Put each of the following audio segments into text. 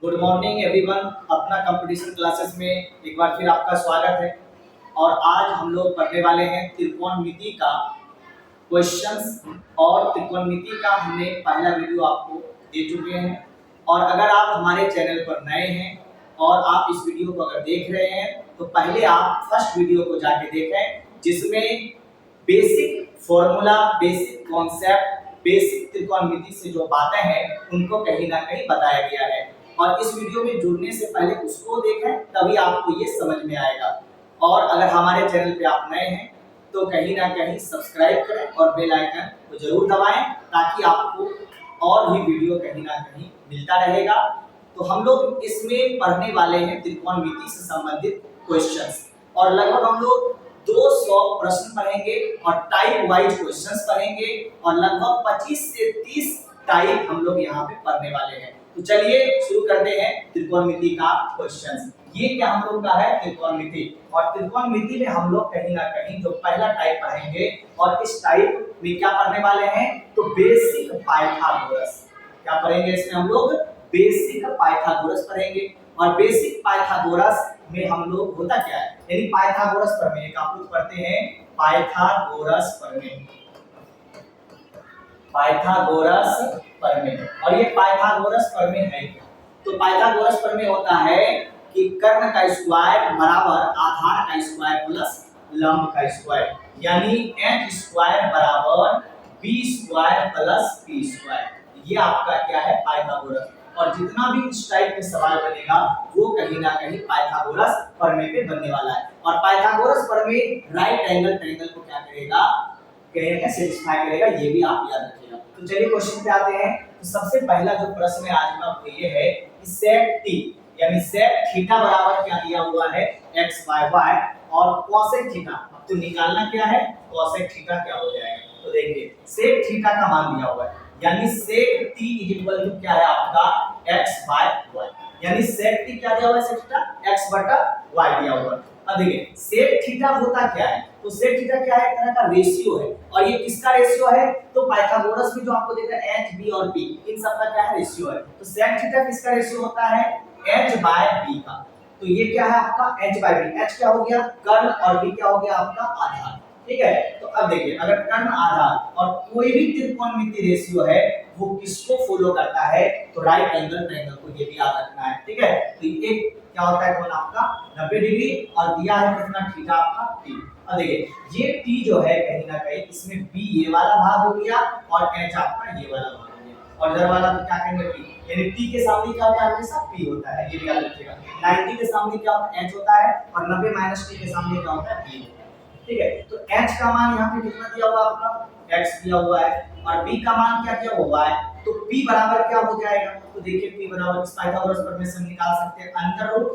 Good morning everyone. अपना competition classes में एक बार फिर आपका स्वागत है। और आज हम लोग पढ़ने वाले हैं त्रिकोणमिति का क्वेश्चंस। और त्रिकोणमिति का हमने पहला वीडियो आपको दे चुके हैं। और अगर आप हमारे चैनल पर नए हैं और आप इस वीडियो को अगर देख रहे हैं तो पहले आप फर्स्ट वीडियो को जाके देखें, जिसमें basic formula, basic concept, basic त्रिकोणमिति से जो बातें हैं उनको कहीं ना कहीं बताया गया है। और इस वीडियो में जुड़ने से पहले उसको देखें, तभी आपको ये समझ में आएगा। और अगर हमारे चैनल पे आप नए हैं तो कहीं ना कहीं सब्सक्राइब करें और बेल आइकन को जरूर दबाएं, ताकि आपको और भी वीडियो कहीं ना कहीं मिलता रहेगा। तो हम लोग इसमें पढ़ने वाले हैं त्रिकोणमिति से संबंधित क्वेश्चंस। और लगभग हम लोग 200 प्रश्न पढ़ेंगे और टाइप वाइज क्वेश्चंस पढ़ेंगे। और लगभग 25 से 30 टाइप हम लोग यहाँ पे पढ़ने वाले हैं। तो चलिए शुरू करते हैं त्रिकोणमिति का क्वेश्चन। ये क्या हम लोग का है? त्रिकोणमिति। और त्रिकोणमिति में हम लोग कहीं ना कहीं जो पहला टाइप पढ़ेंगे, और इस टाइप में क्या पढ़ने वाले हैं तो बेसिक पाइथागोरस। क्या पढ़ेंगे इसमें हम लोग? बेसिक पाइथागोरस पढ़ेंगे। और बेसिक पाइथागोरस में हम लोग होता क्या है, यानी पाइथागोरस प्रमेय का आप लोग पढ़ते हैं पाइथागोरस प्रमेय। पाइथागोरस प्रमेय। और ये पाइथागोरस प्रमेय है क्या? तो पाइथागोरस प्रमेय होता है कि कर्ण का स्क्वायर बराबर आधार का स्क्वायर प्लस लंब का स्क्वायर, यानी h स्क्वायर बराबर b square plus p square. ये आपका क्या है? पाइथागोरस। और जितना भी इस टाइप के सवाल बनेगा वो कहीं ना कहीं पाइथागोरस प्रमेय पे बनने वाला है। और पाइथागोरस प्रमेय राइट एंगल ट्रायंगल को क्या करेगा? सेटिस्फाई करेगा। ये भी आप याद रखिएगा। तो चलिए क्वेश्चन पे आते हैं। तो सबसे पहला जो प्रश्न है आज का वो ये है कि सेक t यानी सेक थीटा बराबर क्या दिया हुआ है? x y y। और कोसेक थीटा अब तो निकालना क्या है? कोसेक थीटा क्या हो जाएगा? तो देखिए सेक थीटा का मान दिया हुआ है, यानी सेक t इक्वल टू क्या है आपका? x by y। यानी सेक t क्या दिया हुआ है? सेक थीटा x बटा y दिया हुआ है। अब देखिए सेक थीटा होता क्या है? तो सेक थीटा क्या है? एक तरह का रेशियो है। और ये किसका रेशियो है? तो पाइथागोरस में जो आपको दिख रहा है h b और p, इन सब का क्या है? रेशियो है। तो सेक थीटा किसका रेशियो होता है? h by b का। तो ये क्या है आपका? h by b। h क्या हो गया? कर्ण, और b क्या हो गया आपका? आधार। ठीक है। तो अब देखिए अगर कर्ण, आधार और कोई भी त्रिकोणमिति रेशियो है वो किसको फॉलो करता है? तो राइट एंगल ट्रायंगल को। ये भी याद रखना है। ठीक है। तो एक क्या होता है कोण आपका 90 डिग्री, और दिया है कितना? थीटा आपका t। अब देखिए ये t जो है कहीं ना कहीं इसमें b ये वाला भाग हो गया और h आपका ये वाला भाग हो गया। और इधर वाला तो क्या कहेंगे? p। यानी t के सामने क्या होता है? हमेशा p होता है। ये भी याद रखिएगा। 90 के सामने क्या होता है? h होता है। और 90 माइनस t के सामने क्या होता है? p। ठीक है। तो h का मान यहाँ पे कितना दिया हुआ आपका? x दिया हुआ है। और b का मान क्या दिया हुआ है? तो p बराबर क्या हो जाएगा? तो देखिए p बराबर इस पाइथागोरस प्रमेय से हम निकाल सकते हैं under root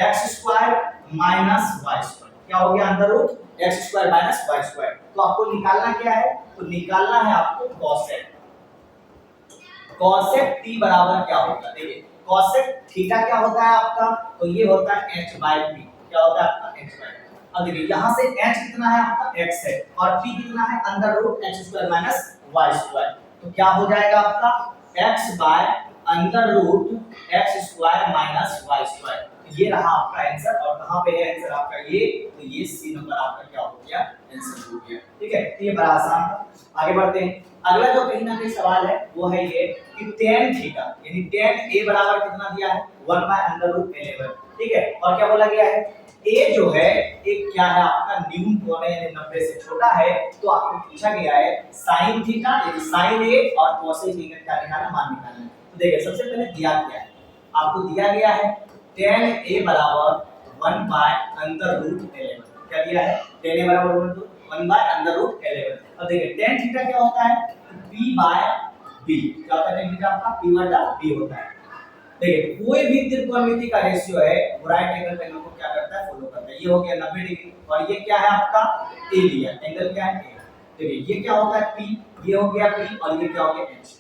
x square minus y square. क्या हो गया? Under root x square minus y square. तो आपको निकालना क्या है? तो निकालना है आपको कोसेक। कोसेक t बराबर क्या होगा? देखिए कोसेक थीटा क्या होता है आपका? तो ये होता है h by p। क्या होता है आपका? h by p। अब देखिए यहाँ से h कितना है आपका? x है। और p कितना है? Under root x square minus y square. तो क्या हो जाएगा आपका? x by under root x square minus y square. ये रहा आपका आंसर। और कहां पे है आंसर आपका? ये तो ये सी नंबर आपका क्या हो गया? आंसर हो गया। ठीक है। ये बड़ा आसान था। आगे बढ़ते हैं। अगला जो कहीं ना कहीं सवाल है वो है ये कि tan थीटा यानी tan a बराबर कितना दिया है? 1 बाय अंडर रूट 11। ठीक है। और क्या बोला गया है? a जो है एक क्या है आपका? न्यून कोण है, यानी 90 से छोटा है। तो आपको पूछा गया है sin थीटा यानी sin a और cos a का क्या निकालना? मान निकालना है। तो देखिए सबसे पहले दिया क्या है आपको? दिया गया है tan a बराबर 1 बाय अंडर रूट 11। क्या दिया है? tan a बराबर 1 बाय अंडर रूट 11। अब देखिए tan थीटा क्या होता है? p by b। क्या होता है? tan थीटा आपका p बटा b होता है। देखिए कोई भी त्रिकोणमिति का रेशियो है वो राइट एंगल ट्रायंगल को क्या करता है? फॉलो करता है। ये हो गया 90 डिग्री। और ये क्या है आपका? a लिया। एंगल क्या है? a। देखिए ये क्या होता है? p। ये हो गया p। और ये क्या हो गया? h।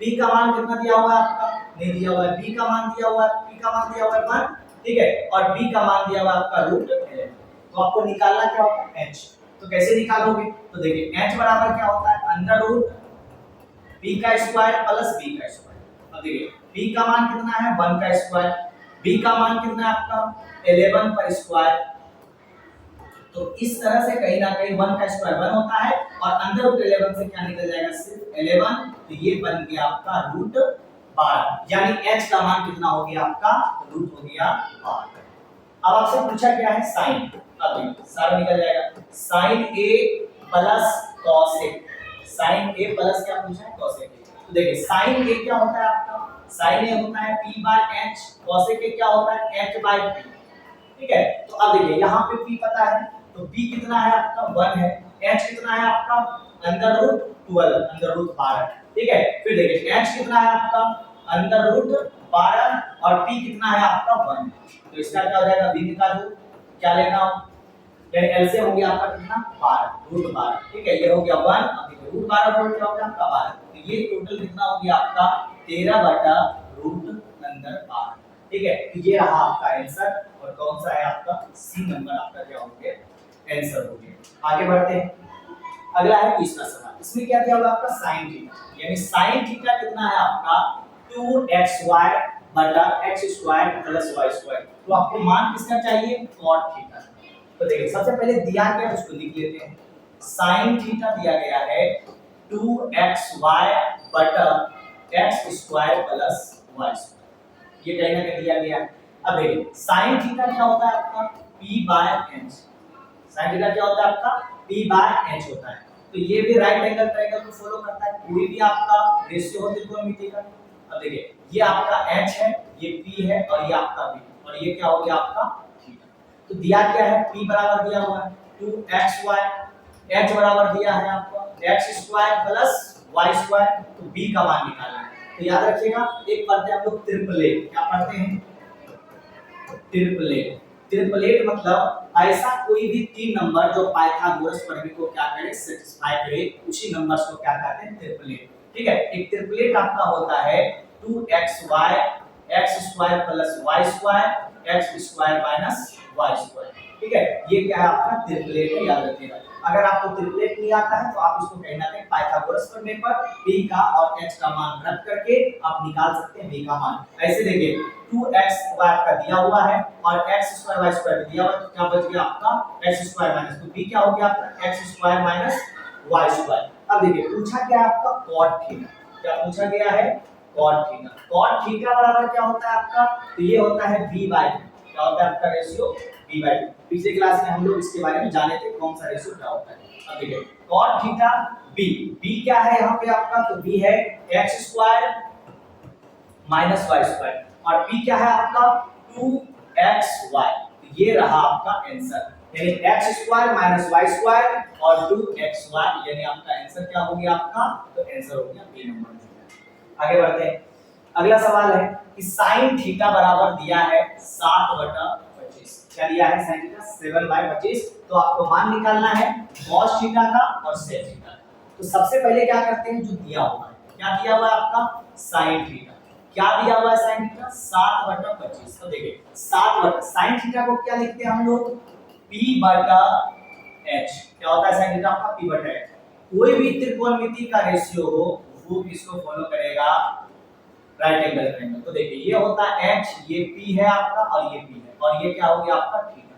p का मान कितना दिया हुआ है आपका? नहीं दिया हुआ है। b का मान दिया हुआ है। p का मान दिया हुआ है 1। ठीक है। और b का मान दिया हुआ है आपका रूट 11। तो आपको निकालना क्या होगा? h। तो कैसे निकालोगे? तो देखिए h बराबर क्या होता है? अंडर रूट b का स्क्वायर प्लस b का स्क्वायर। अब देखिए p का मान कितना है 1 का स्क्वायर, b का मान कितना है आपका 11 पर स्क्वायर। तो इस तरह से कहीं ना कहीं 1 का स्क्वायर 1 होता है और अंदर रूट 11 से क्या निकल जाएगा सिर्फ 11, तो ये बन गया आपका रूट 12, यानी h का मान कितना हो गया आपका रूट हो गया 12। अब आपसे पूछा क्या है साइन, अब देखिए सारा निकल जाएगा sine a plus cos a, sine a plus क्या पूछा है cos a। तो देखिए साइन a क्या होता है आपका, साइन a होता है p by h, cos a क्या होता है h बाय p, ठीक है। तो अब देखिए यहाँ पे p पता है तो p कितना है आपका 1 है, h कितना है आपका अंडर रूट 12 अंडर रूट 12, ठीक है। फिर देखिए h कितना है आपका अंडर रूट 12 और p कितना है आपका 1, तो इसका क्या हो जाएगा b निकाल दो, क्या लेना हो यानी एलसीएम हो गया आपका कितना 12 रूट 12, ठीक है। ये हो गया 1, अब देखिए रूट 12 रूट क्या हो गया आपका 12, तो ये टोटल कितना हो गया आपका 13 बटा रूट अंदर 12, ठीक है। तो ये रहा आपका आंसर और कौन सा है आपका सी नंबर आपका क्या हो गया आंसर हो गया। आगे बढ़ते हैं, अगला है तीसरा सवाल, इसमें क्या दिया होगा आपका sin थीटा, यानी sin थीटा कितना है आपका 2xy बटा x square plus y square, तो आपको मान किसका चाहिए cot थीटा। तो देखिए सबसे पहले दिया क्या है उसको लिख लेते हैं, sin थीटा दिया गया है 2xy बटा x square plus y square, ये कहीं ना कहीं दिया गया है। अब देखिए sin थीटा क्या होता है आपका p by h, sin theta क्या होता है आपका p बाय h होता है, तो ये भी राइट एंगल ट्रायंगल को फॉलो करता है, कोई भी आपका रेशियो हो त्रिकोणमिति का। अब देखिए ये आपका h है, ये p है और ये आपका p, और ये क्या हो गया आपका थीटा। तो दिया क्या है p बराबर दिया हुआ है 2xy, h बराबर दिया है आपका x square plus y square, तो b का मान निकालना है। तो याद रखिएगा एक पढ़ते हैं हम लोग ट्रिपलेट, क्या पढ़ते हैं ट्रिपलेट, ट्रिपलेट मतलब ऐसा कोई भी तीन नंबर जो पाइथागोरस प्रमेय को क्या करे सेटिस्फाई करे, उसी नंबर्स को क्या कहते हैं ट्रिपलेट, ठीक है। एक ट्रिपलेट आपका होता है 2xy x square plus y square x square minus y square, ठीक है। ये क्या है आपका ट्रिपलेट है, याद रखिएगा। अगर आपको ट्रिपलेट नहीं आता है तो आप इसको कहीं ना कहीं पाइथागोरस प्रमेय पर p का और h का मान रख करके आप निकाल सकते हैं b का मान। ऐसे देखिए 2xy आपका दिया हुआ है और x स्क्वायर y स्क्वायर दिया हुआ है, तो क्या बच गया आपका x स्क्वायर माइनस, तो b क्या हो गया आपका x square minus y square. अब देखिए पूछा क्या है आपका cot थीटा, क्या पूछा गया है cot थीटा, cot थीटा बराबर क्या होता है आपका, तो ये होता है b/2, क्या होता है आपका रेशियो b/2। पिछले क्लास में हम लोग इसके बारे में जाने थे कौन सा रेशियो क्या होता है। अब देखिए cot थीटा b क्या है यहाँ पे आपका, तो b है x square minus y square और p क्या है आपका 2xy, तो ये रहा आपका आंसर, यानी x square minus y square और 2xy, यानी आपका आंसर क्या हो गया आपका, तो आंसर हो गया बी नंबर। आगे बढ़ते हैं, अगला सवाल है कि sin थीटा बराबर दिया है 7/25, क्या दिया है sin थीटा 7/25, तो आपको मान निकालना है cos थीटा का और sec थीटा का। तो सबसे पहले क्या करते हैं जो दिया हुआ है, क्या दिया हुआ है आपका sin थीटा, क्या दिया हुआ है sin थीटा 7/25, तो देखिए 7 sin थीटा को क्या लिखते हैं हम लोग p/h, क्या होता है sin थीटा आपका p/h। कोई भी त्रिकोणमिति का रेशियो हो वो किसको फॉलो करेगा राइट एंगल ट्रायंगल। तो देखिए ये होता है h, ये p है आपका और ये p है और ये क्या हो गया आपका थीटा।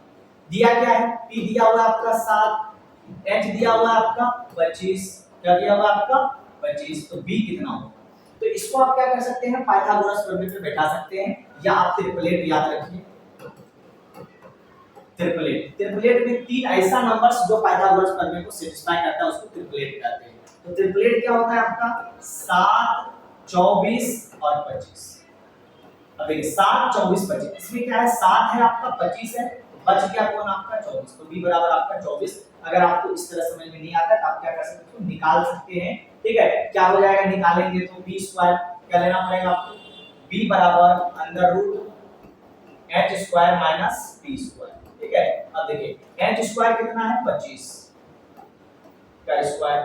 दिया क्या है p दिया हुआ आपका 7, h दिया हुआ आपका 25, क्या दिया हुआ आपका 25, तो b कितना होगा, तो इसको आप क्या कर सकते हैं पाइथागोरस प्रमेय पे बैठा सकते हैं, या आप ट्रिपलेट याद रखिए। ट्रिपलेट में तीन ऐसा नंबर्स जो पाइथागोरस प्रमेय को सेटिस्फाई करता है उसको ट्रिपलेट कहते हैं। तो ट्रिपलेट क्या होता है आपका 7, 24 और 25। अब देखिए 7, 24, 25, इसमें क्या है 7 है आपका 25 है, बच गया कौन आपका 24, तो b बराबर आपका 24। अगर आपको इस तरह समझ में नहीं आता तो आप क्या कर सकते हो निकाल सकते हैं, ठीक है। क्या हो जाएगा निकालेंगे तो b स्क्वायर क्या लेना पड़ेगा आपको, b बराबर under root h square minus p square, ठीक है। अब देखिए h स्क्वायर कितना है 25 का स्क्वायर,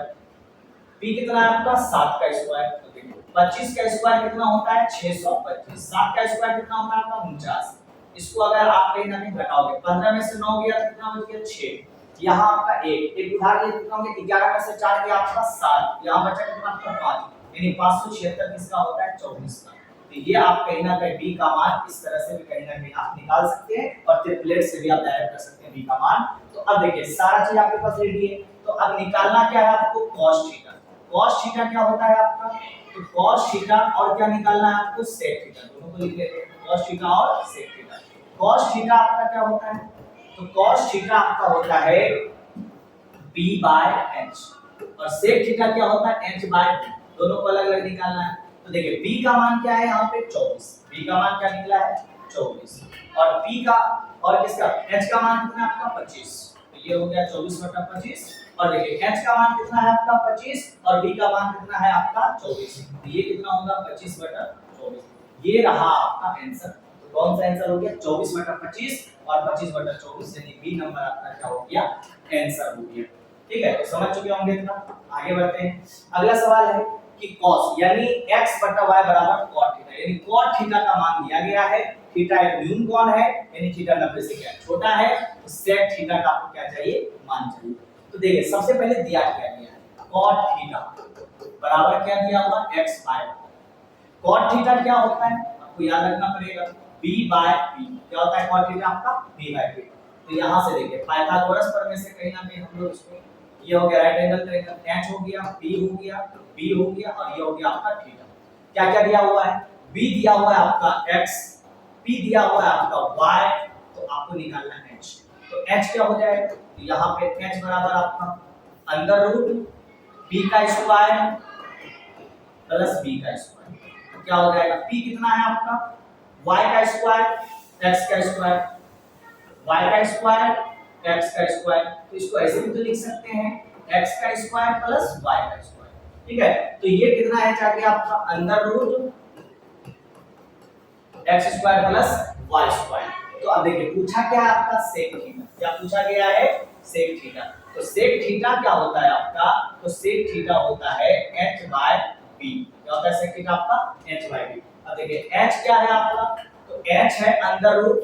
p कितना है आपका 7 का स्क्वायर, तो देखिए 25 का स्क्वायर कितना होता है 625, 7 का स्क्वायर कितना होता है आपका 49। इसको अगर आप कहीं ना कहीं घटाओगे 15 में से 9 गया तो कितना बच गया 6, यहाँ आपका एक उदाहरण कितना हो गया 11 में से 4 गया आपका 7, यहाँ बचा कितना आपका 5, यानी 576 किसका होता है 24 का। तो ये आप कहीं ना कहीं b का मान इस तरह से भी कहीं ना कहीं आप निकाल सकते हैं और ट्रिपलेट से भी आप डायरेक्ट कर सकते हैं b का मान। तो अब देखिए सारा चीज आपके पास रेडी है, तो अब निकालना क्या है आपको, cos थीटा। cos थीटा क्या होता है आपका, तो cos थीटा और क्या निकालना है आपको, sec थीटा। दोनों को लिख लेते हैं, cos थीटा और sec थीटा। cos थीटा आपका क्या होता है, तो cos थीटा आपका होता है b बाय h और sec थीटा क्या होता है, h बाय b। दोनों को अलग अलग निकालना है। तो देखिए b का मान क्या है यहाँ पे 24, b का मान क्या निकला है 24 और b का और किसका h का मान कितना है आपका 25। तो ये हो गया 24/25 और देखिए h का मान कितना है आपका 25 और b का मान कितना है आपका 24। तो ये कितना होगा 25/24। ये रहा आपका आंसर। तो कौन सा आंसर हो गया 24/25 और 25/24 यानी बी नंबर आपका क्या हो गया आंसर हो गया। ठीक है, तो समझ चुके होंगे इतना। आगे बढ़ते हैं। अगला सवाल है कि cos यानी x बटा y बराबर cot थीटा, यानी cot थीटा का मान दिया गया है। थीटा एक न्यून कोण है यानी थीटा 90 से क्या छोटा है, तो sec थीटा का आपको क्या चाहिए, मान चाहिए। तो देखिए सबसे पहले दिया क्या गया है, cot थीटा बराबर क्या दिया हुआ x बाय। cot थीटा क्या होता है आपको याद रखना पड़ेगा, b बाय p। क्या होता है cot थीटा आपका b बाय p। तो यहां से देखिए पाइथागोरस प्रमेय से कहीं ना कहीं हम लोग इसको, ये हो गया राइट एंगल ट्रायंगल, h हो गया, p हो गया, b हो गया और ये हो गया आपका थीटा। क्या क्या दिया हुआ है, b दिया हुआ है आपका x, p दिया हुआ है आपका y, तो आपको निकालना है h। तो h क्या हो जाएगा, तो यहां पे h बराबर आपका अंडर रूट b का स्क्वायर प्लस b का स्क्वायर। तो क्या हो जाएगा, p कितना है आपका y का स्क्वायर x का स्क्वायर, y का स्क्वायर x का स्क्वायर। तो इसको ऐसे भी तो लिख सकते हैं x का स्क्वायर प्लस y का स्क्वायर। ठीक है, तो ये कितना है जाके आपका under root x square plus y square. तो अब देखिए पूछा क्या है आपका sec थीटा, क्या पूछा गया है sec थीटा। तो sec थीटा क्या होता है आपका, तो sec थीटा होता है h बाय b। क्या होता है sec थीटा आपका h बाय b। अब देखिए h क्या है आपका, तो h है under root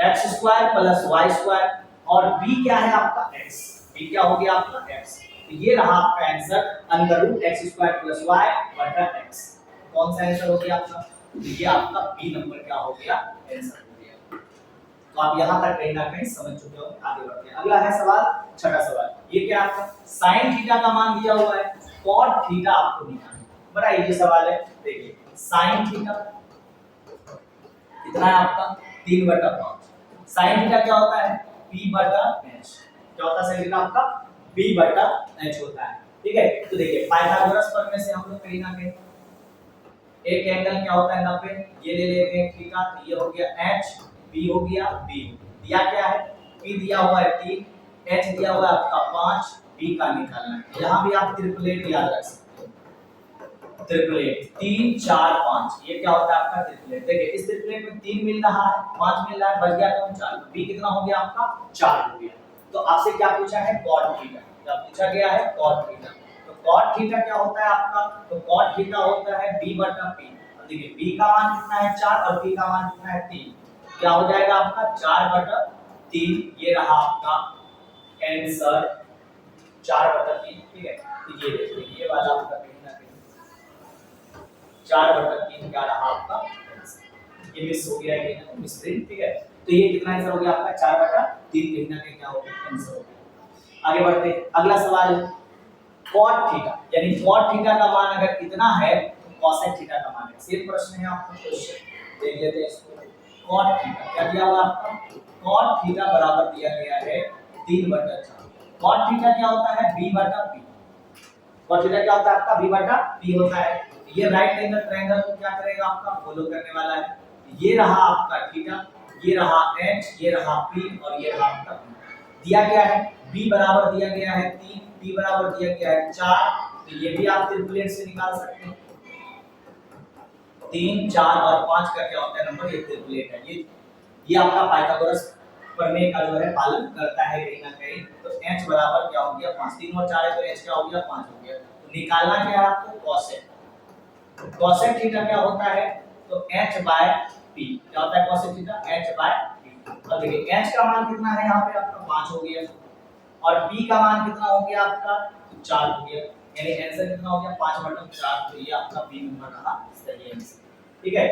x square plus y square और b क्या है आपका x, b क्या हो गया आपका x। तो ये रहा आपका answer under root x square plus y बटा x। कौन सा आंसर हो गया आपका, तो ये आपका बी नंबर क्या हो गया आंसर हो गया। तो आप यहां तक कहीं ना कहीं समझ चुके हो। आगे बढ़ते हैं। अगला है सवाल छठा सवाल, ये क्या आपका sin थीटा का मान दिया हुआ है, cot थीटा आपको निकालना है। बड़ा इजी सवाल है। देखिए sin थीटा कितना है आपका 3/5। sin थीटा क्या होता है p बटा h। क्या होता है sin थीटा आपका p बटा h होता है। ठीक है, तो देखिए पाइथागोरस प्रमेय से हम लोग कहीं ना कहीं एक एंगल क्या होता है 90, ये ले लेते हैं थीटा। ये हो गया h, b हो गया b। दिया क्या है, p दिया हुआ है 3, h दिया हुआ है आपका 5, b का निकालना है। यहां भी आप ट्रिपलेट याद रख सकते हो, ट्रिपलेट 3 4 5, ये क्या होता है आपका ट्रिपलेट। देखिए इस ट्रिपलेट में 3 मिल रहा है, 5 मिल रहा है, बच गया कौन 4। तो b कितना हो गया आपका 4 हो गया। तो आपसे क्या पूछा है cot थीटा, क्या पूछा गया है cot थीटा। तो cot थीटा क्या होता है आपका, तो cot थीटा होता है b बटा p। अब देखिए b का मान कितना है 4 और p का मान कितना है 3। क्या हो जाएगा आपका 4/3। ये रहा आपका आंसर 4/3। ठीक है, तो ये देखिए ये वाला आपका कहीं ना कहीं 4/3 क्या रहा आपका आंसर। ये मिस हो गया है ना मिसप्रिंट। ठीक है, तो ये कितना आंसर हो गया आपका 4/3 कहीं ना कहीं क्या हो गया आंसर हो गया। आगे बढ़ते हैं। अगला सवाल है cot थीटा, यानी cot थीटा का मान अगर इतना है तो cosec थीटा का मान है। सेम प्रश्न है आपका, क्वेश्चन देख लेते हैं इसको। cot थीटा क्या दिया हुआ आपका, cot थीटा बराबर दिया गया है 3/4। cot थीटा क्या होता है b बटा p। cot थीटा क्या होता है आपका b बटा p होता है। ये राइट एंगल ट्रायंगल को क्या करेगा आपका फॉलो करने वाला है। ये रहा आपका थीटा, ये रहा h, ये रहा p और ये रहा आपका p। दिया क्या है b बराबर दिया गया है 3, p बराबर दिया गया है 4। तो ये भी आप ट्रिपलेट से निकाल सकते हैं। 3 4 और 5 का क्या होता है नंबर, ये ट्रिपलेट है। ये आपका पाइथागोरस प्रमेय का जो है पालन करता है कहीं ना कहीं। तो h बराबर क्या हो गया 5, 3 और 4 है तो h क्या हो गया 5 हो गया। तो निकालना क्या है आपको cosec। cosec थीटा क्या होता है, तो h बाय p। क्या होता है cosec theta h by p। अब देखिए h का मान कितना है यहाँ पे आपका 5 हो गया और p का मान कितना हो गया आपका 4 हो गया। यानी आंसर कितना हो गया 5/4। तो ये आपका बी नंबर रहा सही आंसर। ठीक है,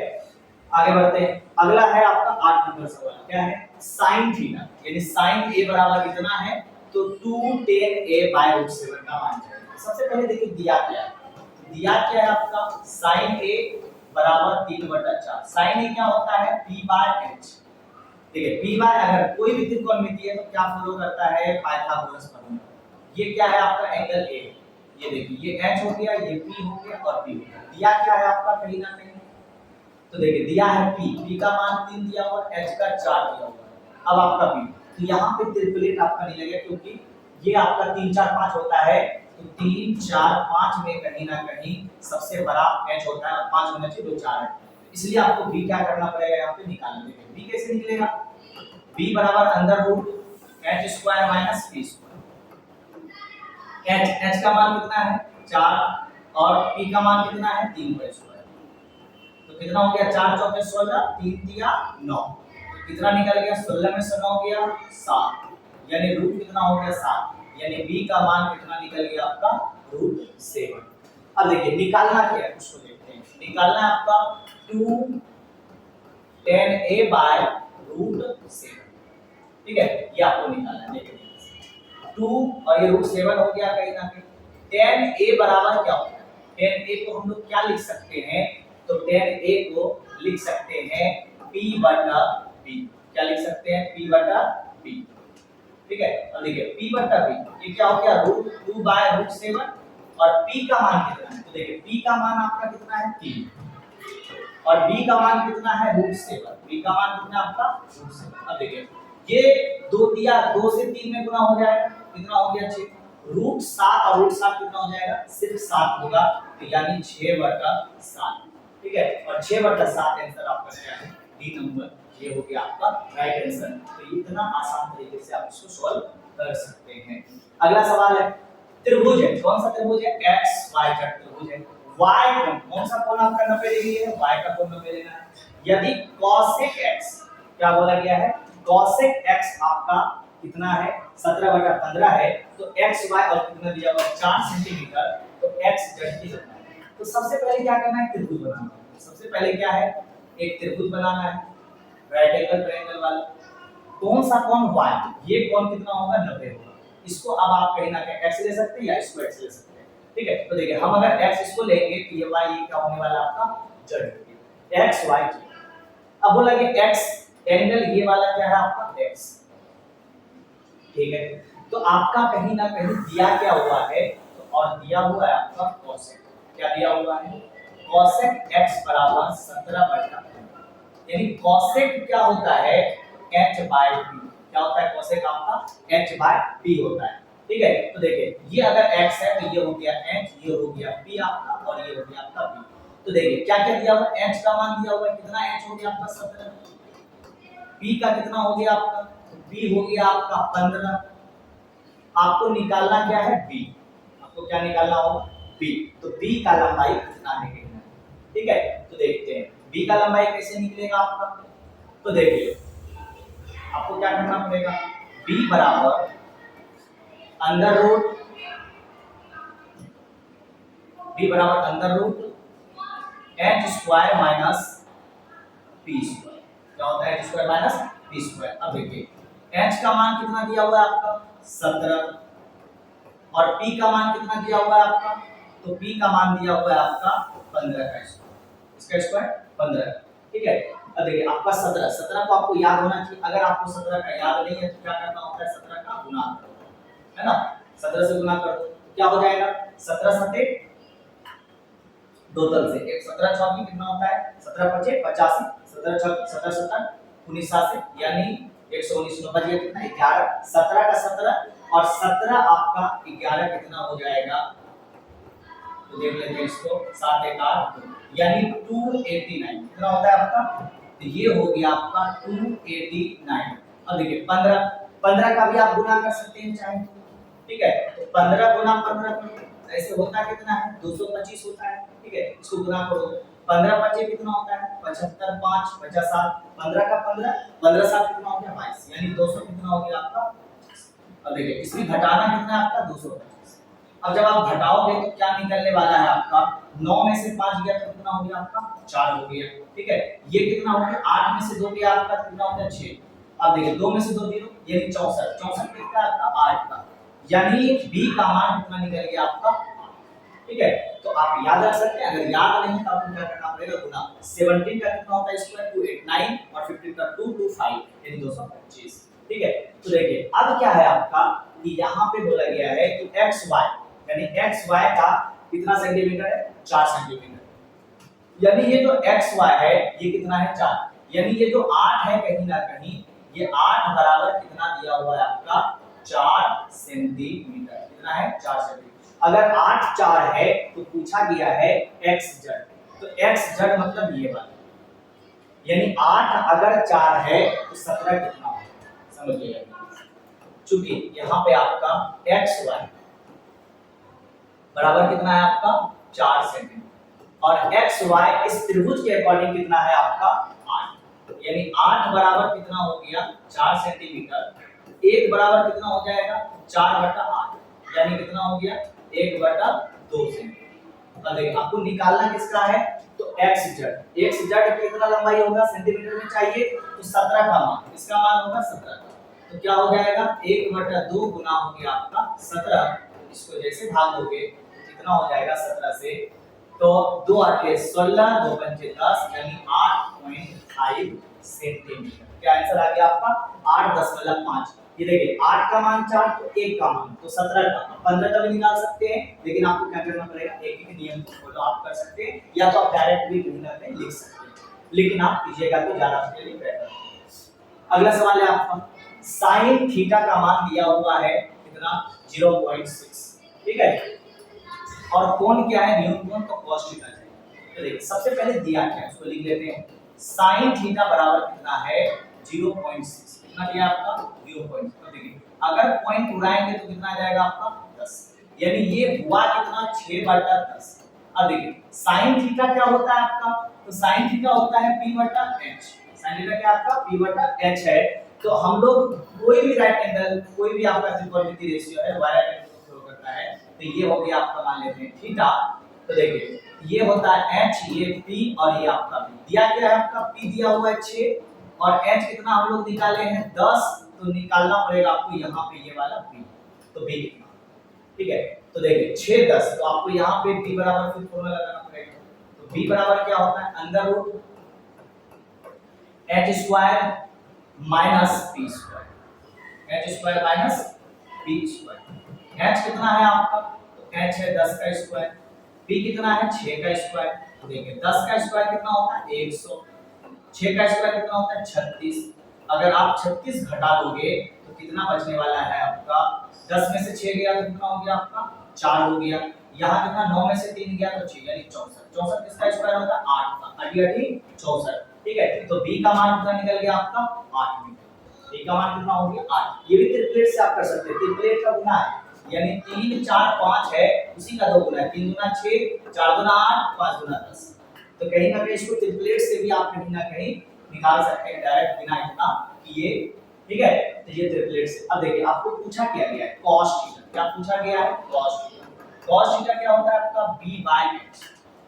आगे बढ़ते हैं। अगला है आपका 8 नंबर सवाल। क्या है? sin थीटा, यानी sin a बराबर कितना है? तो 2 tan a बाय रूट 7 का मान चाहिए। सबसे पहले देखिए दिया क्या है। दिया क्या है आपका? sin a बराबर 3/4। sin a क्या होता है? p by h। ठीक है, p बाय अगर कोई भी त्रिकोणमिति है तो क्या फॉलो करता है? पाइथागोरस प्रमेय। ये क्या है आपका? Angle a। ये देखिए ये h हो गया, ये p हो गया और p हो गया। दिया क्या है आपका? कहीं ना कहीं तो देखिए दिया है p का मान 3 दिया हुआ, h का 4 दिया हुआ। अब आपका p, तो यहाँ पे ट्रिपलेट आपका नहीं लगेगा क्योंकि ये आपका 3 4 5 होता है। तो 3 4 5 में कहीं ना कहीं सबसे बड़ा h होता है और 5 होना चाहिए, तो 4 है। इसलिए आपको b क्या करना पड़ेगा? यहाँ पे निकालना है। b कैसे निकलेगा? b बराबर under root h square minus p square. h का मान कितना है? 4 और p का मान कितना है? 3/2। तो कितना हो गया? 4 चौके 16, 3 दिया 9। तो कितना निकल गया? 16 में से 9 गया 7, यानी रूट कितना हो गया? 7। यानी b का मान कितना निकल गया आपका? रूट 7। अब देखिए निकालना क्या है उसको देखते हैं। निकालना है आपका 2 tan a बाय रूट 7। ठीक है, ये आपको निकालना है। देखिए 2 और ये रूट 7 हो गया कहीं ना कहीं। tan a बराबर क्या होता है? tan a को हम लोग क्या लिख सकते हैं? तो tan a को लिख सकते हैं p बटा b। क्या लिख सकते हैं? p बटा b। ठीक है, अब देखिए p बटा b ये क्या हो गया? रूट 2 बाय रूट 7 और p का मान कितना है? तो देखिए p का मान आपका कितना है? 3 और b का मान कितना है? रूट 7। b का मान कितना है आपका? रूट 7। अब देखिए ये 2 दिया, 2 से 3 में गुना हो जाएगा, कितना हो गया? 6। रूट 7 और रूट 7 कितना हो जाएगा? सिर्फ 7 होगा, तो यानी 6/7। ठीक है, और 6/7 आंसर आपका क्या है? D number. ये हो गया आपका राइट आंसर। तो इतना आसान तरीके से आप इसको सॉल्व कर सकते हैं। अगला सवाल है त्रिभुज है। कौन सा त्रिभुज है? एक्स वाई का त्रिभुज है। y कोण, कौन सा कोण आपका 90 डिग्री है? y का कोण 90 लेना है। यदि cosec x, क्या बोला गया है? cosec x आपका कितना है? 17/15 है। तो x y और कितना दिया हुआ है? 4 सेंटीमीटर। तो x जल्दी होता है। तो सबसे पहले क्या करना है? त्रिभुज बनाना है। सबसे पहले क्या है? एक त्रिभुज बनाना है, राइट एंगल ट्रायंगल वाला। कौन सा कोण? y। ये कोण कितना होगा? 90 होगा। इसको अब आप कहीं ना कहीं x ले सकते हैं या इसको x ले सकते हैं। ठीक है, तो देखिए हम अगर x इसको लेंगे तो ये y ये क्या होने वाला आपका? z x y। अब बोला कि x एंगल ये वाला क्या है आपका? x। ठीक है, तो आपका कहीं ना कहीं दिया क्या हुआ है? तो और दिया हुआ है आपका cosec। क्या दिया हुआ है? cosec x बराबर 17/15। यानी cosec क्या होता है? h/p। क्या होता है cosec आपका? h/p होता है। ठीक है, तो देखिए ये अगर x है तो ये हो गया h, ये हो गया p आपका और ये हो गया आपका p। तो देखिए क्या क्या दिया हुआ है? h का मान दिया हुआ है, कितना h हो गया आपका? 17। p का कितना हो गया आपका? p हो गया आपका 15। आपको निकालना क्या है? b। आपको क्या निकालना होगा? b। तो b का लंबाई कितना है? ठीक है, तो देखते हैं b का लंबाई कैसे निकलेगा आपका। तो देखिए आपको क्या करना पड़ेगा? b बराबर under root h square minus p square. क्या होता है? h square minus p square. अब देखिए h का मान कितना दिया हुआ है आपका? 17 और p का मान कितना दिया हुआ है आपका? तो p का मान दिया हुआ है आपका 15 का स्क्वायर। इसका स्क्वायर 15। ठीक है, अब देखिए आपका 17 को आपको याद होना चाहिए। अगर आपको 17 का याद नहीं है तो क्या करना होता है? 17 का गुना करो, है ना? 17 से गुना कर दो तो क्या हो जाएगा? 17 सते दो तल से एक 17 चौकी कितना होता है? 17 पचे 85। 17 चौकी 17 17 19 से यानी 119 बच गया कितना? 11। 17 का 17 और 17 आपका 11 कितना हो जाएगा? तो देख लेते हैं इसको। 7 1 8 यानी 289 कितना होता है आपका? तो ये हो गया आपका 289। अब देखिए 15 का भी आप गुना कर सकते हैं चाहे। ठीक है, तो 15 गुना 15 करो, ऐसे होता कितना है? 225 होता है। ठीक है, इसको गुना करो 15 5 कितना होता है? 75 5 50 15 का 15 15 7 कितना हो गया? 22 यानी 200 कितना हो गया आपका? अब देखिए इसमें घटाना कितना है आपका? 225। अब जब आप घटाओगे तो क्या निकलने वाला है आपका, 9 में से 5 गया तो कितना हो गया आपका 4 हो गया, ठीक है। ये कितना हो गया, 8 में से 2 गया आपका कितना हो गया 6। अब देखिए 2 में से 2 0, यानी 64, 64 कितना आपका 8 का, यानी बी का मान कितना निकल गया आपका, ठीक है। तो आप याद रख सकते हैं, अगर याद नहीं तो आपको क्या करना पड़ेगा, गुना 17 का कितना होता है स्क्वायर 289 और 15 का 225 यानी 225, ठीक है। तो देखिए अब क्या है आपका कि यहाँ पे बोला गया है कि एक्स वाई यानी एक्स वाई का कितना सेंटीमीटर है 4 सेंटीमीटर, यानी ये जो एक्स वाई है ये कितना है 4, यानी ये जो 8 है कहीं ना कहीं ये 8 बराबर कितना दिया हुआ है आपका 4 सेंटीमीटर, कितना है 4 सेंटीमीटर। अगर 8 4 है तो पूछा गया है एक्स जेड, तो एक्स जेड मतलब ये वाला, यानी 8 अगर 4 है तो 17 कितना होगा, समझिएगा। चूंकि यहाँ पे आपका एक्स वाई बराबर कितना है आपका 4 सेंटीमीटर और एक्स वाई इस त्रिभुज के अकॉर्डिंग कितना है आपका 8, यानी 8 बराबर कितना हो गया 4 सेंटीमीटर, 1 बराबर कितना हो जाएगा 4/8 यानी कितना हो गया 1/2 सेंटीमीटर। अब देखिए आपको निकालना किसका है, तो एक्स जेड कितना लंबाई होगा सेंटीमीटर में चाहिए, तो 17 का मान, इसका मान होगा 17 का, तो क्या हो जाएगा 1/2 गुना हो गया आपका 17, इसको जैसे भाग दोगे कितना हो जाएगा 17 से, तो 2 8 16 2 5 10 यानी 8.5 सेंटीमीटर। क्या आंसर आ गया आपका 8.5। ये देखिए 8 का मान 4 तो 1 का मान तो 17 का, 15 का भी निकाल सकते हैं, लेकिन आपको क्या करना पड़ेगा एक एक नियम को फॉलो आप कर सकते हैं, या तो आप डायरेक्ट भी कहीं ना कहीं लिख सकते हैं, लेकिन आप कीजिएगा तो ज्यादा आपके लिए बेहतर है। अगला सवाल है आपका sin थीटा का मान दिया हुआ है कितना 0.6, ठीक है, और कोण क्या है न्यून कोण तो cos थीटा चाहिए। तो देखिए सबसे पहले दिया क्या है उसको लिख लेते हैं, sin थीटा बराबर कितना है 0.6, कितना दिया आपका 0.6। तो देखिए अगर पॉइंट उड़ाएंगे तो कितना आ जाएगा आपका 10, यानी ये हुआ कितना 6/10। अब देखिए sin थीटा क्या होता है आपका, तो sin थीटा होता है p/h, sin थीटा क्या आपका p/h है। तो हम लोग कोई भी राइट एंगल कोई भी आपका त्रिकोणमितीय रेशियो है y राइट एंगल को फॉलो करता है, तो ये हो गया आपका मान लेते हैं थीटा। तो देखिए ये होता है h, ये p और ये आपका p, दिया क्या है आपका p दिया हुआ है 6 और h कितना हम लोग निकाले हैं 10, तो निकालना पड़ेगा आपको यहाँ पे ये वाला p, तो b कितना, ठीक है। तो देखिए 6 10 तो आपको यहाँ पे p बराबर फिर फॉर्मूला लगाना पड़ेगा, तो b बराबर क्या होता है under root h square minus p square, h square minus p square. h कितना है आपका, तो h है 10 का स्क्वायर, p कितना है 6 का स्क्वायर। तो देखिए 10 का स्क्वायर कितना होता है 100, 6 का स्क्वायर कितना होता है 36, अगर आप 36 घटा दोगे तो कितना बचने वाला है आपका, 10 में से 6 गया तो कितना हो गया आपका 4 हो गया, यहाँ कितना 9 में से 3 गया तो 6 यानी 64, 64 किसका स्क्वायर होता है 8 का, 8 64, ठीक है। तो b का मान कितना निकल गया आपका 8 मीटर, b का मान कितना हो गया 8। ये भी ट्रिपलेट से आप कर सकते हैं, ट्रिपलेट का गुना है यानी 3 4 5 है उसी का 2 गुना है, 3 गुना 6 4 गुना 8 5 गुना 10, तो कहीं ना कहीं इसको ट्रिपलेट से भी आप कहीं ना कहीं निकाल सकते हैं डायरेक्ट बिना इतना किए, ठीक है। तो ये ट्रिपलेट से। अब देखिए आपको पूछा क्या गया है cos थीटा, क्या पूछा गया है cos थीटा, cos थीटा क्या होता है आपका b/h,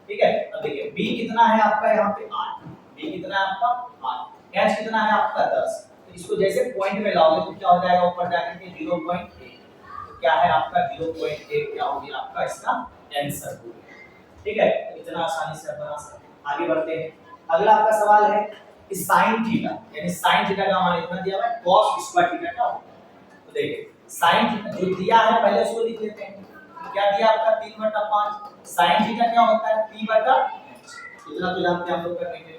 ठीक है। अब देखिए b कितना है आपका यहाँ पे 8, b कितना है आपका 8, h कितना है आपका 10, तो इसको जैसे पॉइंट में लाओगे तो क्या हो जाएगा ऊपर जाकर के 0.8, तो क्या है आपका 0.8 क्या हो गया आपका इसका आंसर हो गया, ठीक है। तो इतना आसानी से आप बना सकते हैं। आगे बढ़ते हैं, अगला आपका सवाल है कि sin थीटा यानी sin थीटा का मान इतना दिया हुआ है cos स्क्वायर थीटा का, तो देखिए sin थीटा जो दिया है पहले उसको लिख लेते हैं, क्या दिया आपका 3/5, sin थीटा क्या होता है p/h, इतना तो जानते हैं हम लोग करने के लिए।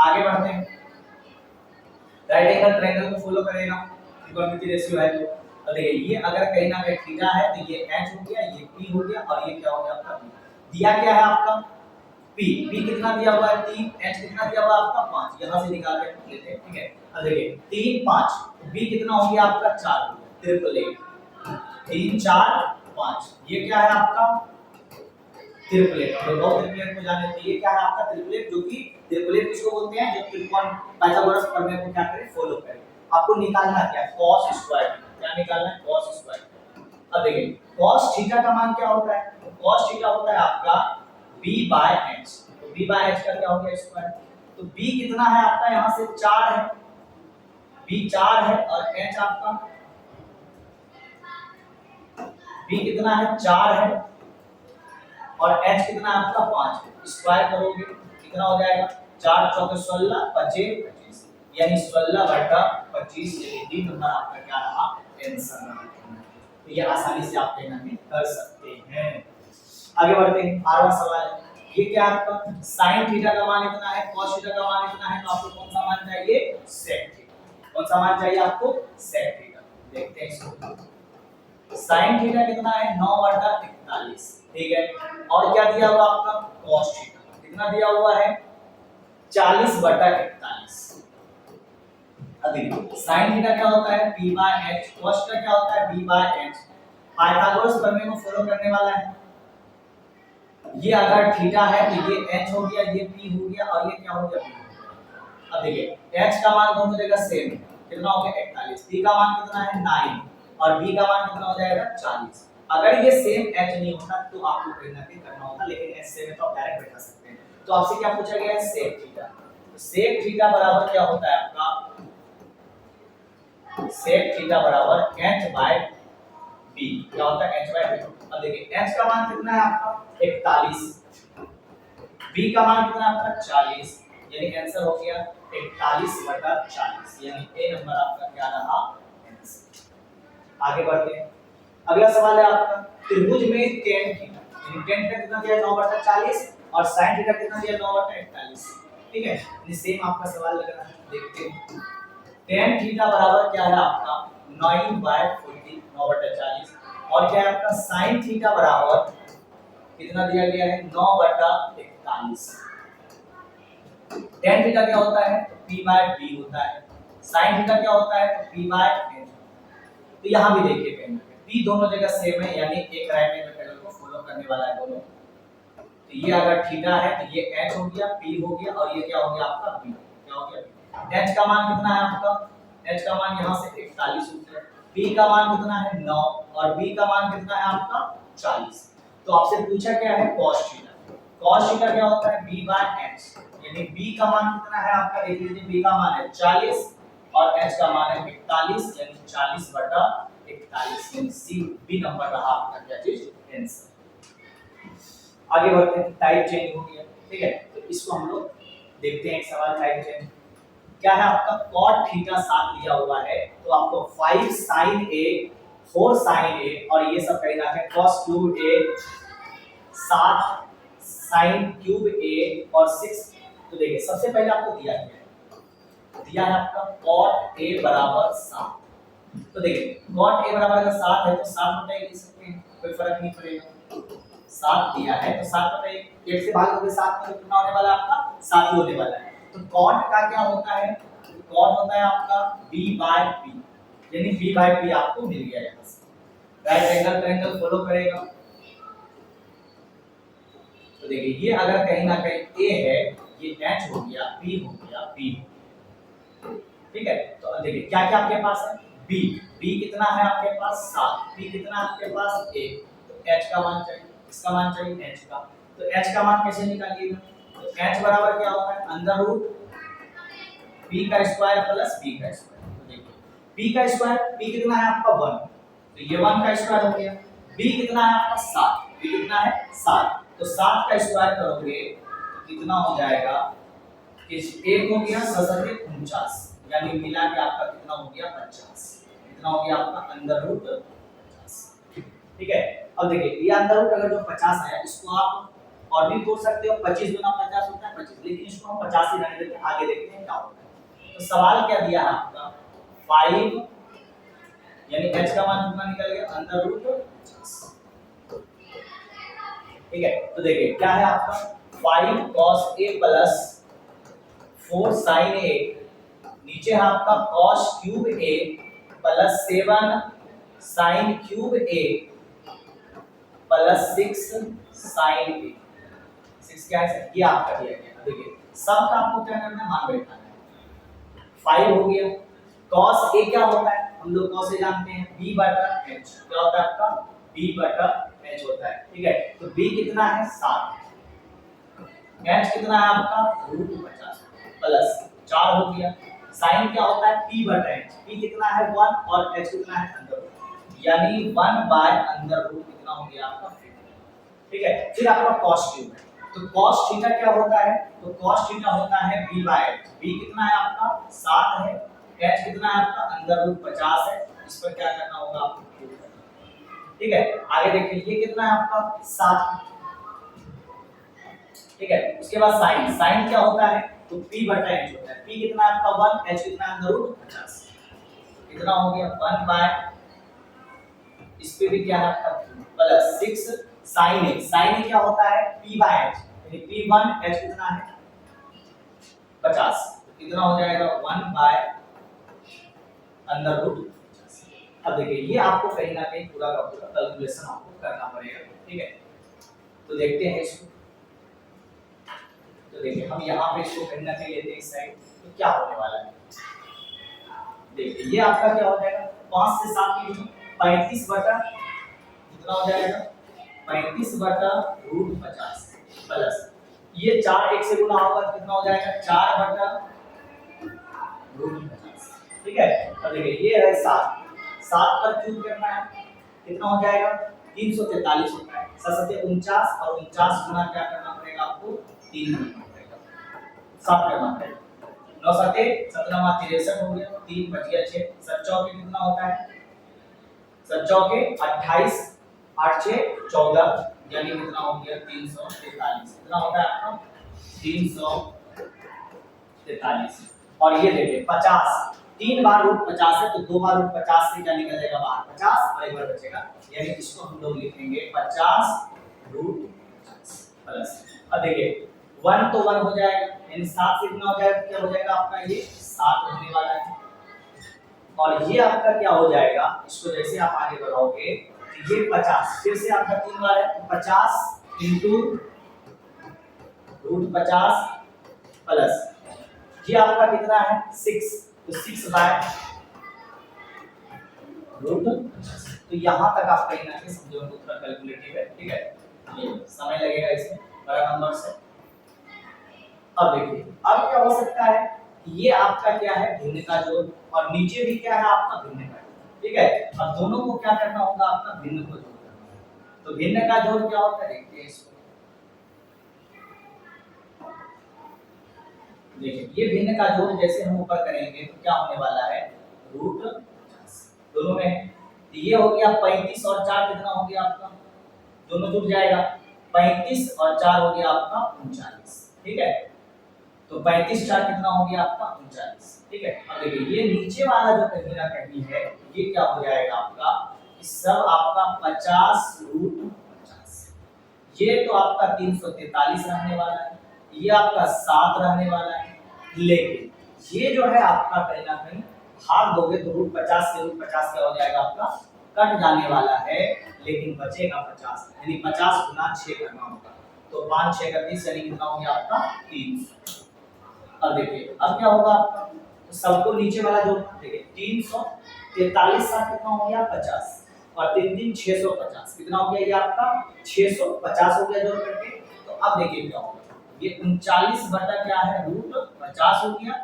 आगे बढ़ते हैं, राइट एंगल ट्रायंगल को फॉलो करेगा त्रिकोणमितीय रेशियो है तो, देखिए ये अगर कहीं ना कहीं थीटा है तो ये h हो गया, ये p हो गया और ये क्या हो गया आपका p। दिया क्या है आपका p, p कितना दिया हुआ है 3, h कितना दिया हुआ है आपका 5, यहां से निकाल के लेते हैं, ठीक है। अब देखिए 3 5 तो b कितना हो गया आपका 4, ट्रिपल 3 4 5, ये क्या है आपका ट्रिपलेट, तो दो ट्रिपलेट को जाने तो ये क्या है आपका ट्रिपलेट, जो कि ट्रिपलेट किसको बोलते हैं जो त्रिकोण पाइथागोरस प्रमेय को क्या करें फॉलो करें। आपको निकालना क्या है cos स्क्वायर, क्या निकालना है cos स्क्वायर। अब देखिए cos थीटा का मान क्या होता है, तो cos थीटा होता है आपका b बाय h। तो b बाय h का क्या हो गया स्क्वायर, तो b कितना है आपका यहाँ से 4 है, b 4 है और h आपका b कितना है 4 है और h कितना है आपका 5 है। स्क्वायर करोगे कितना हो जाएगा, 4 चौके 16 25 25 यानी 16/25 यानी डी नंबर आपका क्या रहा, आंसर रहा। तो ये आसानी से आप पेन में कर सकते हैं। आगे बढ़ते हैं, 12वां सवाल है। ये क्या आपका sin थीटा का मान इतना है, cos थीटा का मान इतना है, तो आपको कौन सा मान चाहिए, sec थीटा। कौन सा मान चाहिए आपको, sec थीटा। देखते हैं इसको। sin थीटा कितना है 9/41, ठीक है, और क्या दिया हुआ आपका cos थीटा कितना दिया हुआ है 40/41। अब देखिए sin थीटा क्या होता है p/h, cos थीटा क्या होता है b/h। पाइथागोरस प्रमेय को फॉलो करने वाला है। ये अगर थीटा है तो ये h हो गया, ये p हो गया और ये क्या हो गया p। अब देखिए h का मान दोनों जगह सेम है, कितना हो गया 41, p का मान कितना है 9 और b का मान कितना हो जाएगा 40। अगर ये सेम h नहीं होता तो आपको कहीं ना कहीं करना होता, लेकिन h सेम है तो आप डायरेक्ट बैठा सकते हैं। तो आपसे क्या पूछा गया है, sec थीटा। तो sec थीटा बराबर क्या होता है आपका, sec थीटा बराबर h/b। क्या होता है h/b। अब देखिए h का मान कितना है आपका 41, b का मान कितना है आपका 40, यानी आंसर हो गया 41/40, यानी ए नंबर आपका क्या रहा, आंसर। आगे बढ़ते हैं, अगला सवाल है आपका त्रिभुज में tan थीटा, यानी tan का कितना दिया 9/40 और sin थीटा कितना दिया 9/41, ठीक है, ये सेम आपका सवाल लग रहा है। देखते हैं tan थीटा बराबर क्या है आपका 9/40 9/40 और क्या है आपका sin थीटा बराबर कितना दिया गया है 9/41। tan थीटा क्या होता है p/b होता है, sin थीटा क्या होता है p/n। तो यहां भी देखिए पेन p दोनों जगह सेम है, यानी एक राइट एंगल ट्रायंगल को फॉलो करने वाला है दोनों। तो ये अगर थीटा है तो ये h हो गया, p हो गया और ये क्या हो गया आपका b, क्या हो गया h का मान कितना है आपका, h का मान यहां से 41 होता है, p का मान कितना है 9 और b का मान कितना है आपका 40। तो आपसे पूछा क्या है cos थीटा। cos थीटा क्या होता है b/h, यानी b का मान कितना है आपका, देख लीजिए b का मान है 40 और h का मान है 41, यानी 40/41, यानी सी बी नंबर रहा आपका क्या चीज, आंसर। आगे बढ़ते हैं, टाइप चेंज हो गया, ठीक है, तो इसको हम लोग देखते हैं एक सवाल टाइप चेंज। क्या है आपका cot थीटा 7 दिया हुआ है, तो आपको 5 sin a 4 sin a और ये सब कहीं ना कहीं cos cube a 7 sin cube a और 6। तो देखिए सबसे पहले आपको दिया गया है, दिया है आपका cot a बराबर 7। तो देखिए cot a बराबर अगर 7 है तो 7 बटा 1 लिख सकते हैं, कोई फर्क नहीं पड़ेगा। 7 दिया है तो 7 बटा 1 से भाग दोगे 7 में, तो कितना होने वाला है आपका 7 ही होने वाला है। तो cot का क्या होता है, cot होता है आपका b/p, यानी b/p आपको मिल गया यहां से। राइट एंगल ट्रायंगल फॉलो करेगा। तो देखिए ये अगर कहीं ना कहीं a है, ये h हो गया, p हो गया, p, ठीक है। तो अब देखिए क्या क्या आपके पास है, b कितना है आपके पास 7, p कितना है आपके पास 1, तो h का मान चाहिए, इसका मान चाहिए h का। तो h का मान कैसे निकालिएगा, तो h बराबर क्या होता है अंडर रूट p का स्क्वायर प्लस b का स्क्वायर। तो देखिए p का स्क्वायर, p कितना है आपका 1, तो ये 1 का स्क्वायर हो गया। b कितना है आपका 7, b कितना है 7, तो 7 का स्क्वायर करोगे तो कितना हो जाएगा, इस 1 हो गया 49, यानी मिला के आपका कितना हो गया 50, कितना हो गया आपका अंडर रूट 50, ठीक है। अब देखिए ये अंदर रूट अगर जो 50 आया इसको आप और भी तोड़ सकते हो, 25 गुना 50 होता है 25, लेकिन इसको हम 50 ही रहने देते हैं, आगे देखते हैं क्या होता है। तो सवाल क्या दिया है आपका 5, यानी h का मान कितना निकल गया अंडर रूट 50, ठीक है। तो देखिए क्या है आपका 5 cos a plus 4 sin a, नीचे है आपका cos cube a plus 7 sin cube a plus 6 sin a। 6 क्या है, ये आपका दिया गया। देखिए सब का आपको क्या करना है, मान बैठाना है। 5 हो गया, cos a क्या होता है हम लोग कौन से जानते हैं, b बटा h। क्या होता है आपका, b बटा h होता है, ठीक है। तो b कितना है 7, h कितना है आपका √50 प्लस 4 हो गया। साइन क्या होता है p बटा h, p कितना है 1 और h कितना है अंदर, यानी 1 बाय अंदर रूट कितना हो गया आपका 50, ठीक है। फिर आपका cos क्यूब है, तो cos थीटा क्या होता है, तो cos थीटा होता है b बाय h। b कितना है आपका 7 है, h कितना है आपका अंदर रूट 50 है, इस पर क्या करना होगा आपको क्यूब करना, ठीक है। आगे देखिए ये कितना है आपका 7, ठीक है। उसके बाद साइन, साइन क्या होता है, तो p बटा h होता है। p कितना है आपका 1, h कितना है अंदर रूट 50, कितना हो गया 1 बाय, इस पे भी क्या है आपका plus 6 sine a। Sine a क्या होता है p बाय h, यानी p1 h कितना है 50, कितना हो जाएगा 1 बाय अंदर रूट 50। अब देखिए ये आपको कहीं ना कहीं पूरा का पूरा कैलकुलेशन आपको करना पड़ेगा, ठीक है। तो देखते हैं इसको, तो देखिए हम यहाँ पे इसको कहीं ना कहीं लेते हैं इस साइड, तो क्या होने वाला है, देखिए ये आपका क्या हो जाएगा 5 से 7 की 35 बटा कितना हो जाएगा 35 बटा √50 प्लस ये 4 1 से गुना होगा कितना हो जाएगा 4 बटा √50, ठीक है। अब देखिए ये है 7, 7 पर क्यूब करना है, कितना हो जाएगा 343 होता है, 7 49 और 49 गुना क्या करना पड़ेगा आपको 3 करना पड़ेगा, 7 करना पड़ेगा, 9 7 17 63 हो गया, 3 बच गया 6, 7 चौके कितना होता है 7 चौके 28, 8 6 14, यानी कितना हो गया 343, कितना होता है आपका 343। और ये देखिए 50, 3 बार √50 है तो 2 बार √50 से क्या निकल जाएगा बाहर 50 और एक बार बचेगा, यानी इसको हम लोग लिखेंगे 50 √50 प्लस, अब देखिए 1 तो 1 हो जाएगा, यानी 7 से कितना हो जाएगा, क्या हो जाएगा आपका ये 7 होने वाला है, और ये आपका क्या हो जाएगा, इसको जैसे आप आगे बढ़ाओगे तो ये 50 फिर से आपका 3 बार है, 50 इंटू √50 प्लस ये आपका कितना है 6, तो 6 बाय √50। तो यहाँ तक आप कहीं ना कहीं समझो उत्तर कैलकुलेटिव है, ठीक है। ये समय लगेगा इसमें बड़ा नंबर से। अब देखिए अब क्या हो सकता है, ये आपका क्या है भिन्न का जोड़, और नीचे भी क्या है आपका भिन्न का जोड़, ठीक है। अब दोनों को क्या करना होगा आपका भिन्न को जोड़ना, तो भिन्न का जोड़ क्या होता है देखते हैं इसको, देखिए ये भिन्न का जोड़ जैसे हम ऊपर करेंगे तो क्या होने वाला है √50 दोनों में, तो ये हो गया 35 और 4 कितना हो गया आपका, दोनों जुड़ जाएगा 35 और 4 हो गया आपका 39, ठीक है। तो 35 4 कितना हो गया आपका 39, ठीक है। अब देखिए ये नीचे वाला जो कहीं ना कहीं है ये क्या हो जाएगा आपका, इस सब आपका 50 √50, ये तो आपका 343 रहने वाला है, ये आपका 7 रहने वाला है, लेकिन ये जो है आपका कहीं ना कहीं भाग दोगे तो √50 से √50 क्या हो जाएगा आपका कट जाने वाला है, लेकिन बचेगा 50, यानी 50 गुना 6 करना होगा, तो 5 6 का 30 यानी कितना हो गया आपका 300। अब देखिए अब क्या होगा आपका, तो सबको नीचे वाला जोड़ना, देखिए 343 साथ कितना हो गया 50 और 3 3 650, कितना हो गया ये आपका 650 हो गया जोड़ करके। तो अब देखिए क्या होगा, ये 39 बटा क्या है √50 हो गया,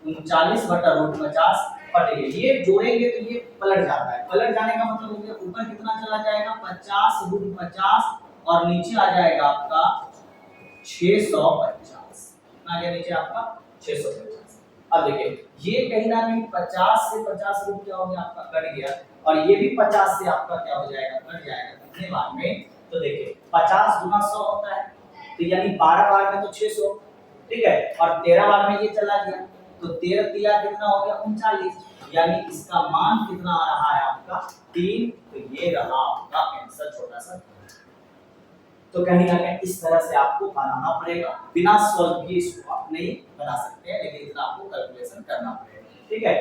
39 बटा √50 पट गया, ये जोड़ेंगे तो ये पलट जाता है, पलट जाने का मतलब हो गया ऊपर कितना चला जाएगा 50 √50 और नीचे आ जाएगा आपका 650, कितना आ गया नीचे आपका 650। अब देखिए ये कहीं ना कहीं 50 से 50 रूट क्या हो गया आपका कट गया, और ये भी 50 से आपका क्या हो जाएगा कट जाएगा कितने बार में, तो देखिए 50 गुना 100 होता है, तो यानी 12 बार में तो 600, ठीक है, और 13 बार में ये चला गया तो 13 तिया कितना हो गया 39, यानी इसका मान कितना आ रहा है आपका 3, तो ये रहा आपका आंसर छोटा सा। तो कहीं ना कहीं इस तरह से आपको बनाना पड़ेगा, बिना सॉल्व किए इसको आप नहीं बना सकते हैं, लेकिन इतना आपको कैलकुलेशन करना पड़ेगा, ठीक है।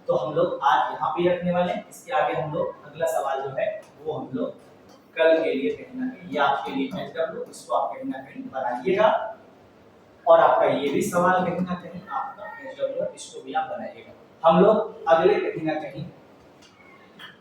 तो हम लोग आज यहाँ पे रखने वाले हैं, इसके आगे हम लोग अगला सवाल जो है वो हम लोग कल के लिए कहीं ना कहीं, ये आपके लिए एचडब्ल्यू इसको आप कहीं ना कहीं बनाइएगा, और आपका ये भी सवाल कहीं ना कहीं आपका एचडब्ल्यू इसको भी आप बनाइएगा। हम लोग अगले कहीं ना कहीं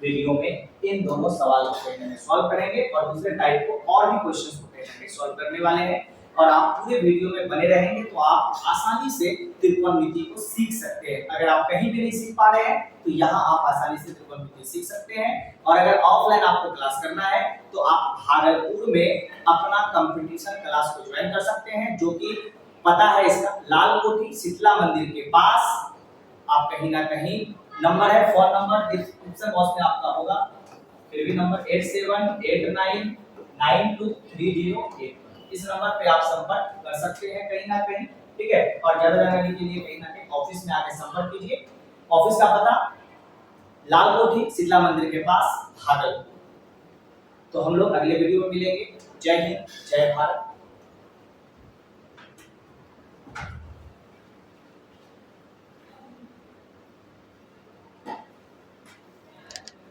वीडियो में इन दोनों सवालों को कहीं सॉल्व करेंगे और दूसरे टाइप को और भी क्वेश्चंस को कहीं सॉल्व करने वाले हैं। और आप पूरे वीडियो में बने रहेंगे तो आप आसानी से त्रिकोणमिति को सीख सकते हैं। अगर आप कहीं भी नहीं सीख पा रहे हैं तो यहाँ आप आसानी से त्रिकोणमिति सीख सकते हैं। और अगर ऑफलाइन आपको क्लास करना है तो आप भागलपुर में अपना कंपटीशन क्लास को ज्वाइन कर सकते हैं, जो कि पता है इसका लाल कोठी शीतला मंदिर के पास। आप कहीं ना कहीं नंबर है, फोन नंबर डिस्क्रिप्शन बॉक्स में आपका होगा, फिर भी नंबर 8789923081। इस नंबर पे आप संपर्क कर सकते हैं कहीं ना कहीं, ठीक है। और ज्यादा जानकारी के लिए कहीं ना कहीं ऑफिस में आके संपर्क कीजिए। ऑफिस का पता लाल कोठी शीतला मंदिर के पास भागलपुर। तो हम लोग अगले वीडियो में मिलेंगे। जय हिंद, जय भारत।